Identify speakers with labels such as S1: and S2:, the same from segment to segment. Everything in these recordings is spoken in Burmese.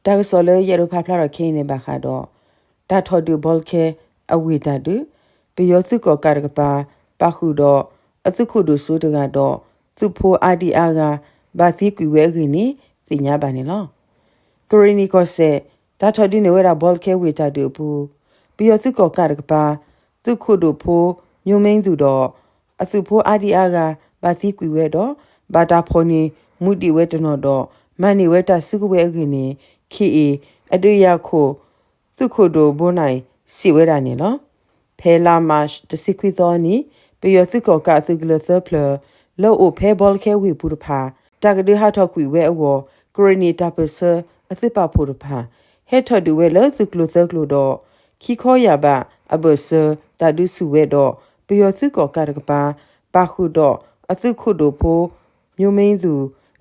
S1: တာကစောလေရရဖဖလာရခင်းနေပါခါတော့တာထော်ဒူဘောလ်ခဲအဝေတာဒူပီယောစုကောကာရကပါပါခုတော့အစုခုဒူဆိုတကတော့စုဖိုအာဒီအာကဘာစီကွေဝဲခင်းနေစီညာပါနေလောကရီနီကောဆက်တာထော်ဒူနေဝဲတာဘောလ်ခဲဝေတာဒူဘူးပီယောစုကောကာရကပါစုခုဒူဖိုညုံမင်းစုတော့အစုဖိုအာဒီအာကဘာစီကွေဝဲတော့ဘာတာဖော်နေမူတီဝဲတနော်တော့မန်နေဝဲတာစုခုဝဲခင်းနေခီအအတွေ့ရခိုစုခုဒိုဘိုနိုင်စီဝဲတာနေလောဖဲလာမတ်တစီခွီသောနီပယောစုကောကစုကလဆပလလောအိုဖဲဘောလ်ခဲဝီပူတဖာတာကဒူဟာထောက်ကွေဝဲအဝကရနီတာပဆာအစစ်ပါဖူတဖာဟဲထော်ဒူဝဲလစုကလဆကလိုတော့ခီခေါ်ရပါအဘဆာတာဒူစုဝဲတော့ပယောစုကောကရကပါပါခုတော့အစုခုဒိုဖိုမျိုးမင်းစု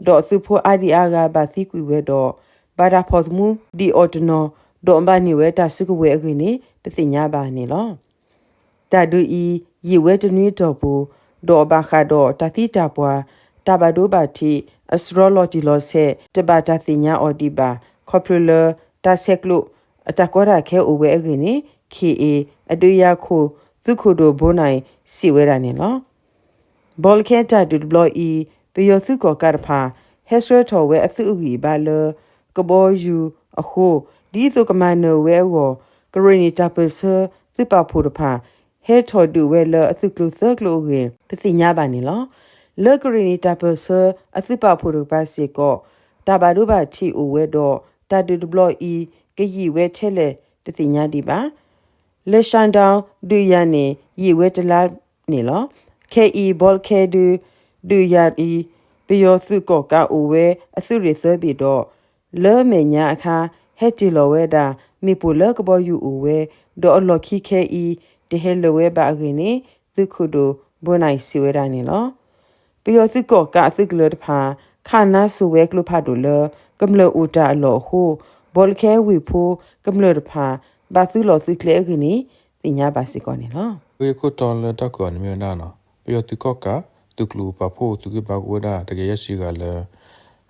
S1: တော့စုဖိုအာဒီအာကဘာစီကွေဝဲတော့ဘာဒါဖော့မှုဒီအော်တနော်ဒေါ်ဘာနေဝဲတာစုကဝဲအခင်းနေပစညာပါနေလောတာဒူဤရီဝဲတနွေတော့ဘူးဒေါ်ဘာခါတော့တတိတာပွားတာဘဒိုဘာတီအစထရိုလော်တီလော်ဆက်တဘာတာစညာအော်ဒီဘာကော်ပူလာတာဆက်ကလုအတကောရာခဲအိုဝဲအခင်းနေခီအေအတွေ့ရခိုစုခုဒိုဘိုနိုင်စီဝဲတာနေလောဘောလ်ခဲတာဒူဘလော်ဤပယောစုကောကာဖာဟက်ဆွဲထော်ဝဲအစုဥကြီးဘာလကဘောယူအခုဒီစုကမန်နဝဲဝကရနီတာပစစစ်ပါဖို့တဖာဟဲထော်ဒူဝဲလအစုကလုဆကလုရေပစီညာပါနေလောလကရနီတာပစအစစ်ပါဖို့တပါစီကောတာဘာဒုဘာချီအိုဝဲတော့တာဒူဒဘလော့ဤကရီဝဲချဲလေတစီညာဒီပါလေရှန်ဒေါဒူယာနေရီဝဲတလာနေလောခဲဤဘောလ်ခဲဒူယာဤပယောစုကောကအိုဝဲအစုရစပြီတော့လဲမေညာအခါဟဲတီလောဝဲတာမိပူလကဘောယူအိုဝဲဒေါ်လော်ခီခဲဤတဟဲလဝဲပါခင်းနေစုခုဒိုဘွနိုင်စီဝဲတာနေလောပယောစုကောကအစုကလတဖာခါနာဆူဝဲကလဖာဒူလကမလအိုတာလောဟုဘောလခဲဝီဖိုကမလတဖာဘာစုလောစုကလေခင်းနေစညာပါစီကောနေလော
S2: ဝေခုတော်လတကောနမြေနာနော်ပယောတိကောကတုကလူပဖို့သူကဘဝဒတကယ်ရရှိကလည်း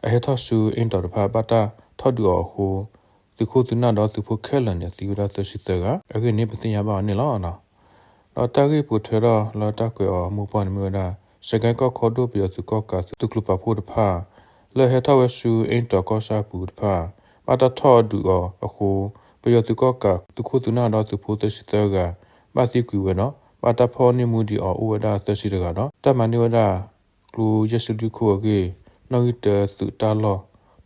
S2: အဟထဆူအင်တော်ဖာပတာထော်ဒူအခုသူခုသူနာတော့သူဖို့ခဲလန်တဲ့သူရတရှိတဲ့ကအခုနေပတင်ရပါနေလောနော်တော့တာဂိပူထရလာတကွေအမှုပန်မျိုးနာစကန်ကခေါ်တို့ပြသူကကသူကလူပဖို့တဖာလေဟထဝဆူအင်တော်ကောစာပူတဖာပတာထော်ဒူအခုပြသူကကသူခုသူနာတော့သူဖို့တရှိတဲ့ကဘာစီကွေဝနော်ဘာတာဖောနေမှုဒီအော်ဥဝဒသရှိတကတော့တမန်နေဝဒကလူရစလူခိုကေနော်စ်သူတာလော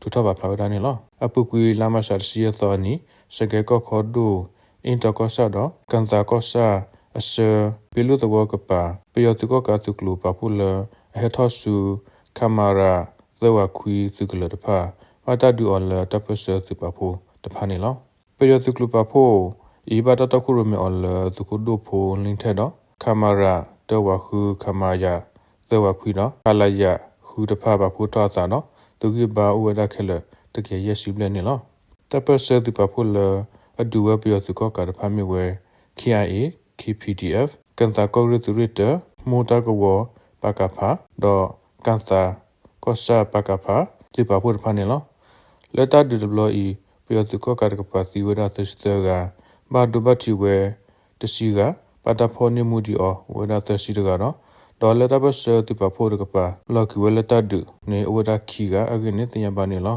S2: သူထဘာဖလာဒါနေလောအပုကွေလာမဆာစီယသောနီစကေကောခေါ်ဒူအင်တကောဆာတော့ကန်တာကောဆာအစပီလူတဘောကပါပယောတုကောကတုကလူပပူလအဟထဆူကမာရာဇဝခွီစုကလတဖာဝတာဒူအော်လတပစစုပပူတဖာနေလောပယောတုကလူပပူဤဘာတတခုရမေအော်လတုကဒူဖိုလင်းထဲတော့ကမာရာတဝခုကမာယာဇဝခွီနော်ကလာယခုတဖာပပူတော့စာနော်သူကဘာဥဝဒခဲလတကယ်ရရှိပလနေလောတပစစုပပူလအဒူဝပယောတုကောကတဖာမြေဝဲ KIA KPDF ကန်တာကောရတူရတမိုတာကဝပကဖာဒေါကန်တာကောဆာပကဖာဒီပပူဖာနေလောလက်တာဒူဒဘလီပယောတုကောကကပစီဝရသစတကဘာဒူဘတီဝဲတစီကပတာဖောနေမှုဒီအောဝရသစီတကတော့ဒေါ်လက်တာဘစဒီပပူကပလော်ကီဝလက်တာဒူနေဝဒခီကအကင်းနေတင်ရပါနေလော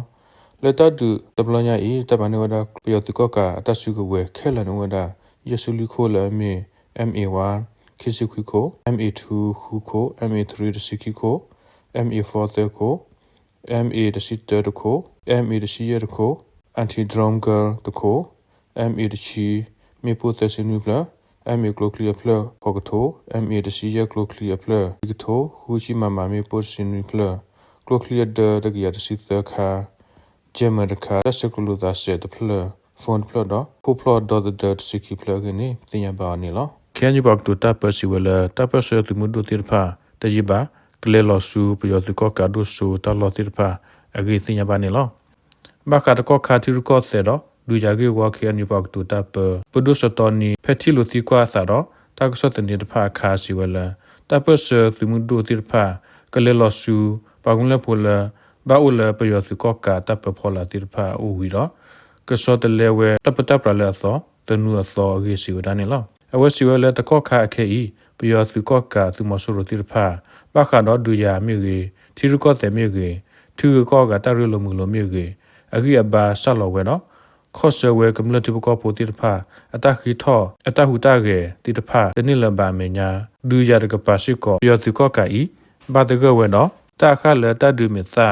S2: လက်တာဒူတဘလညာဤတပနေဝဒပယောတုကောကအတဆုကဝဲခဲလနဝဒယဆူလီခိုလာမေMA1 Kisikuko MA2 Huko MA3 Sikiko MA4 Theko MA the Sitter Ko MA the Sier Ko Anti-Drone Girl the Ko MA the Chi Miput Sinubla MA Gloclia Plur Pogato MA the Sier Gloclia Plur Gito Huchi Mama Miput Sinubla Gloclia the Gia the Sitter Ka Gemma the Ka Sekulu that said the Plur phone plot do who plot do the dirt siki plug ni tinya ba ni lo can you back to tap si wala tap so tu mudu tirpa tajiba kle lo su pyo tu ko ka do su ta lo tirpa agi tinya ba ni lo ba ka ko kha ti ko se do du ja ge wa can you back to tap pudu so to ni phethi lo ti kwa sa do ta ko so tin tirpa kha si wala tap so tu mudu tirpa kle lo su ba gun le phola ba u le pyo tu ko ka tap phola tirpa u wi do ကစောတလဲဝဲတပတပရလဲသောတနူအသောရေစီဝဒနေလောအဝစီဝဲလဲတကောခအခေဤပယောစုကောကသူမဆူရတိဖာဘခါတော့ဒူယာမြေကြီးထီရကောတဲ့မြေကြီးထူကောကတရလမှုလိုမြေကြီးအခိအဘာဆလောဝဲနော်ခောဆဝဲကမ္လတိပကောပိုတိဖာအတခိထောအတဟုတကေတိတဖာတနိလဘာမေညာဒူယာတကပါရှိကောပယောစုကောကဤဘာတကဝဲနော်တခါလဲတဒူမီသာ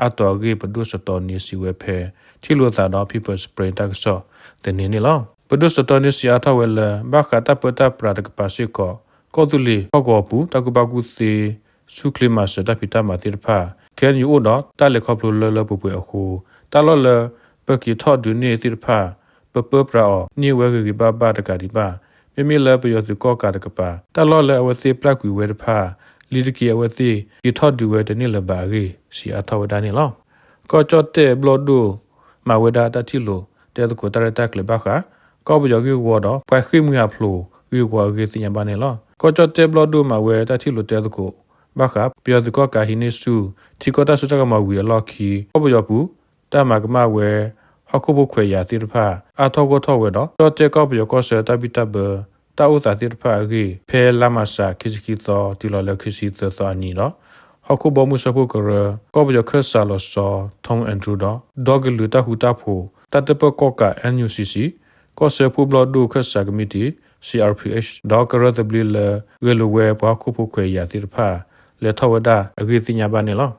S2: အတော်ကြီးပဒုစတော်နီစီဝဲဖဲချီလိုသာတော့ people spray တက်ဆောတနေနေလောပဒုစတော်နီစီအထဝဲလဘခတာပတာပရာတကပါရှိကောတူလီဟောကောပူတကပကူစီစုကလီမစတပိတမတိဖာခဲယူအိုတော့တလက်ခေါပလိုလပူပွေအခုတလောလပကီထော့ဒူနေတိဖာပပပရာနီဝဲကြီးဘာတကဒီပါမိမိလပယောစုကောကတကပါတလောလအဝစီပလက်ကွေဝဲတဖာလီတကီအဝစီဒီထော့ဒူဝဲတနေလဘာကြီးစီအထဝဒနေလောကောချတ်တေဘလဒူမဝဒတာတီလိုတဲတကိုတရတက်လေဘခါကောဘယောကြီးဝတော့ပွိုင်ခိမူယာဖလိုဝီဝါကြီးတင်ပါနေလောကောချတ်တေဘလဒူမဝဲတာတီလိုတဲတကိုဘခါပြောစကောကာဟိနေစုတီကောတာဆုတကမဝီလော်ခီကောဘယောပူတမကမဝဲဟခုဘခွေယာတိရဖာအထောကောထောဝဲတော့တောတေကောဘယောကောဆတပိတဘတာဥသာတိရဖာကြီးဖဲလာမဆာခိစကီသောတီလော်လခိစီသောအနီနော်ဟခုဘမှုစပုကရကောဘယောခဆာလောဆောထုံအန်ဒရူတော့ဒေါဂလူတဟူတာဖိုတတပကောကာ NUCC ကောဆပူဘလဒုခဆာကမတီ CRPH ဒေါကရသဘလီလဝဲလဝဲဘခုဘခွေယာတိရဖာလေထဝဒအဂိတိညာပါနေလော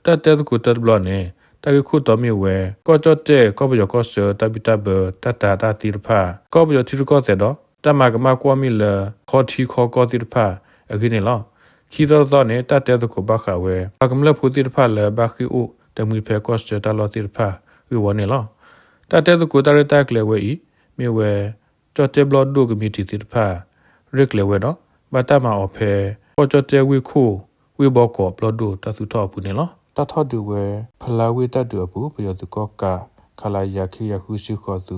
S2: တတဲကုတဘလနေတကခုတော်မြဝဲကောချတဲ့ကောဘယောကောဆတပိတဘတတာတာတိရဖာကောဘယောတိရကောတဲ့တော့တမကမကွာမီလခေါတီခေါကောတိရဖာအဂိနေလောခီတော်တော့နေတတဲကုဘခဝဲပကမလဖူတိရဖာလဘခိဥတမီဖေကောဆတလောတိရဖာဝီဝနေလောတတဲကုတရတက်လေဝဲဤမြဝဲချတဲ့ဘလဒုကမီတီတိရဖာရစ်လေဝဲတော့ဘတမအဖေကောချတဲ့ဝီခုဝီဘောကောဘလဒုတသုထောပူနေလောတထဒူဝဲဖလာဝေတတူအပူပယောတကောကခလာယခိယခုရှိခောသူ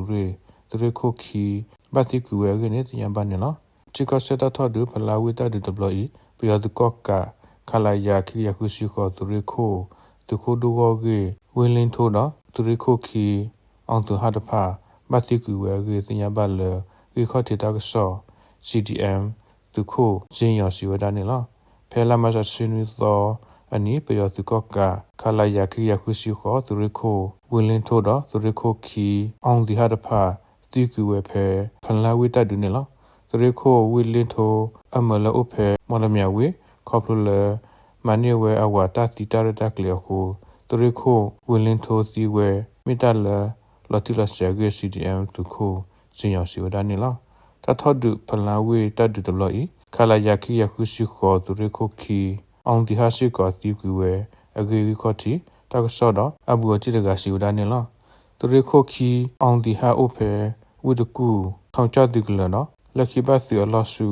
S2: ရေခိုခီဘတိကူဝဲကနေတယံပါနေလောချိကစတထဒူဖလာဝေတတူတဘလီပယောတကောကခလာယခိယခုရှိခောသူရေခိုသူခိုဒူဝေဝင်းလင်းထိုးတော့သူရေခိုခီအောင်သူဟာတဖာဘတိကူဝဲကေတယံပါလေဝေခောတေတကဆော CDM သူခိုစင်ရစီဝဒနေလောဖဲလာမဆာစင်းဝသောအနီပယောသူကောကခလာယခိယခုရှိခောသူရခိုဝင်းလင်းထိုးတော့သူရခိုခီအောင်ဒီဟာတဖာတီကူဝဲဖဲဖန်လာဝိတဒူနေလောသူရခိုဝင်းလင်းထိုးအမလအုဖဲမော်လမြဝေခေါပလမနီဝဲအဝတာတီတာရတက်လျခုသူရခိုဝင်းလင်းထိုးစီဝဲမိတလလော်တီလဆာဂေ CDM သူခိုစင်ရစီဝဒနေလောတထဒူဖန်လာဝေတဒူတလောဤခလာယခိယခုရှိခောသူရခိုခီအောင်ဒီဟာရှိကောတီကူဝဲအဂေရီခေါတီတကဆောတော့အဘူအတိတကရှိဝဒနေလောသူရခိုခီအောင်ဒီဟာအိုဖဲဝိတကူထောင်ချတိကလနော်လက်ခိပတ်စီအလောဆူ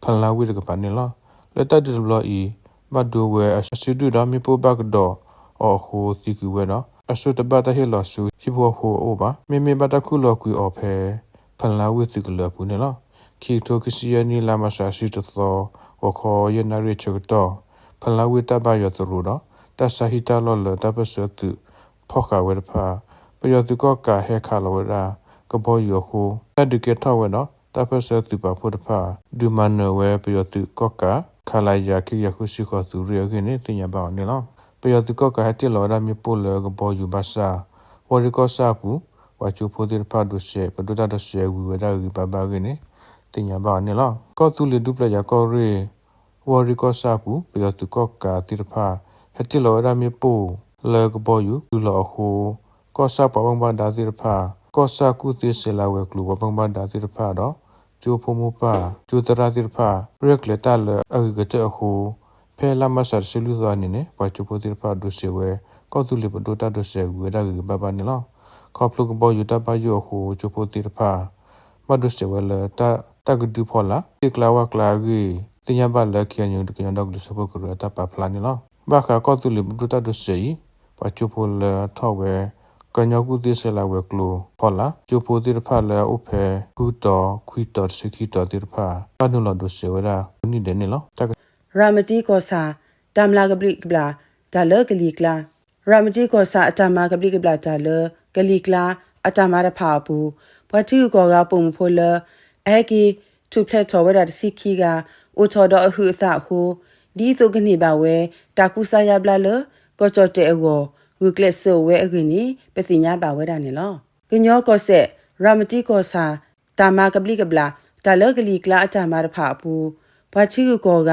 S2: ဖန်လာဝိတကပနေလောလက်တတ်တဘလီမဒိုဝဲအရှိဒူဒါမီပိုဘက်တော့အော်ဟိုတီကူဝဲနော်အဆုတပတ်တဟေလောဆူဟိဘောဟိုအိုပါမေဘတခုလောကွီအော်ဖဲဖန်လာဝိတိကလပူနေလောခီတိုကစီယနီလာမဆာရှိတသောဝခောယနာရီချတော့ဖလာဝိတဘယောတရူတော့တဆဟိတလောလတပစတုဖောခဝဲဖာပယောတုကောကဟေခါလောရာကဘောယောခုတဒကေထဝဲနော်တပစတုပါဖုတဖာဒူမနဝဲပယောတုကောကခလာယာကိယခုရှိခောသူရခင်းနေတင်ရပါနေလောပယောတုကောကဟတိလောရာမြပိုလကဘောယူဘာစာဝရီကောစာပူဝါချူဖိုဒီဖာဒုရှေပဒုတာဒရှေဝီဝဒါဂီဘာဘာခင်းနေတင်ရပါနေလောကောတူလီဒုပလယာကောရီဝရီကောစာပူပယောတုကောကာတိရဖာဟတိလောရာမြပိုလေကဘောယူဒူလောခုကောစာပဘံဘာဒါတိရဖာကောစာကုတိစေလာဝဲကလူဘံဘာဒါတိရဖာတော့ကျိုဖမှုပါကျိုတရာတိရဖာရက်လက်တလအဂကတအခုဖဲလာမဆာဆလူဇာနေနေပချိုပိုတိရဖာဒုစေဝဲကောတူလီပဒိုတာဒုစေဝဲဒါဂီဘာဘာနေလောခေါပလုကဘောယူတပါယူအခုကျိုပိုတိရဖာမဒုစေဝဲလတကဒူဖောလာတိကလာဝကလာဂီတင်ရပါလက်ကျန်ယူတကရတော့လူစပုတ်ကရတပါဖလာနေလောဘာခါကောတူလီဘဒုတာဒုစေပချိုပိုလထောဝဲကညောကုတိဆလာဝဲကလိုဖောလာကျိုပိုတိရဖာလဲဥဖေဂူတော်ခွီတော်စခီတော်တိရဖာပနုလဒုစေဝရာနိဒနေလော
S1: ရာမတီကောစာတမ်လာကပရိကပလာဒါလကလီကလာရာမတီကောစာအတမကပရိကပလာဒါလကလီကလာ အတမာရဖာဘူးဘွာချီကောကပုံဖိုလအဲကီတူဖလက်တော်ဝဲတာစီခီကအိုချော်တော့အဟုအစဟုဒီဆိုကနေပါဝဲတာကူဆာယဘလာလကောချော့တဲအောဝီကလက်ဆိုဝဲအကင်းနီပစီညာပါဝဲတာနေလောကညောကောဆက်ရာမတီကောစာတာမာကပလီကပလာတာလကလီကလာအတမာရဖာဘူးဘွာချီကောက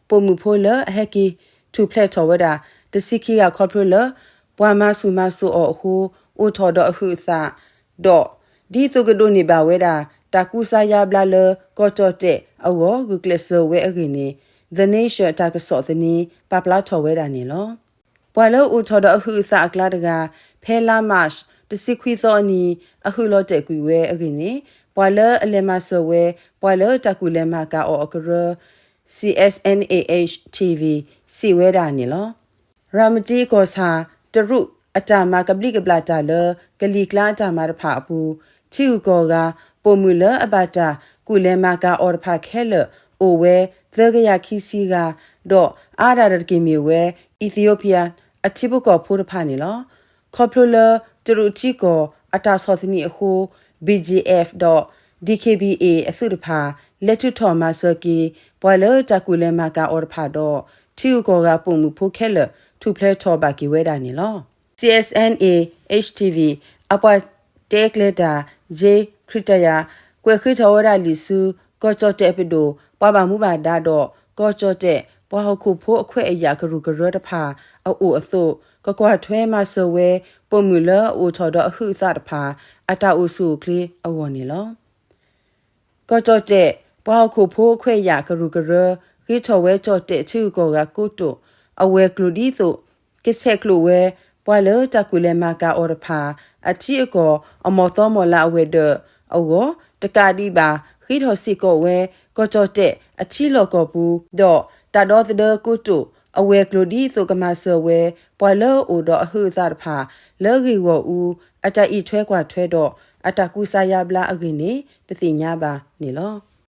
S1: ပုံမှုဖိုလဟက်ကီတူဖလက်တော်ဝဲတာတစီခီကခေါပရလဘွာမဆူမဆူအောဟုအိုထော်တော့အဟုအစတော့ဒီဆိုကဒိုနေပါဝဲတာတာကူဆာယဘလာလကောချော့တဲအောဂူကလက်ဆိုဝဲအကင်းနီ The Nation တာကစော့စနီပပလာထော်ဝဲတာနေလောပွာလောအိုထော်တော့အဟုအစအကလာတကဖဲလာမတ်တစီခွီသောအနီအခုလောတဲ့ကွေဝဲအကင်းနီပွာလအလေမဆောဝဲပွာလတကူလေမကာအောအကရ CSNAH TV စီဝဲတာနေလောရာမတီကောစာတရုအတာမာကပလီကပလာတာလကလီကလာတာမာရဖာဘူးချီကောကပုံမူလအဘတာကုလေမကာအော်ဖာခဲလအိုဝဲသဂယခီစီကတော့အာရရကီမီဝဲအီသီယိုးပီးယားအချိဘကောဖိုးဖာနေလောခေါပလိုလတရုချီကောအတာဆောစနီအခု BGF.DKBA အစုတဖာလက်ထထော်မာဆကီပွာလတကူလေမကာအော်ဖာတော့ချီကောကပုံမူဖိုးခဲလထူဖလက်ထော်ဘာကီဝဲတာနေလော CSNA HTV အပွားတဲကလက်တာဂျေခရစ်တယာကွယ်ခိထော်ဝရလီစုကောချော့တဲ့ပိဒိုပွားပါမှုပါဒါတော့ကောချော့တဲ့ပွားဟခုဖိုးအခွဲ့အရာကရူကရတဖာအိုအစို့ကကွာထွဲမဆဝဲပုံမူလအိုထော်တော့အဟုစတဖာအတာအိုစုကလေးအဝေါ်နေလောကောချော့တဲ့ပွားဟခုဖိုးအခွဲ့အရာကရူကရခိထော်ဝဲချော့တဲ့ချီကောကကုတုအဝဲကလူဒီဆိုကိဆက်ကလူဝဲပွာလတကူလေမကာအော်ဖာအချီအကောအမော်တော်မလာဝဲဒအောတကာဒီပါခိထော်စီကောဝဲကောချော့တဲ့အချီလောကောဘူးတော့တာတော့တဲ့ကုတုအဝဲကလိုဒီဆိုကမဆဝဲပွာလောအိုတော့အဟုစားတဖာလောဂီဝူအတအီထွဲကွာထွဲတော့အတကူဆာယဘလာအကင်းနေပစီညာပါနေလော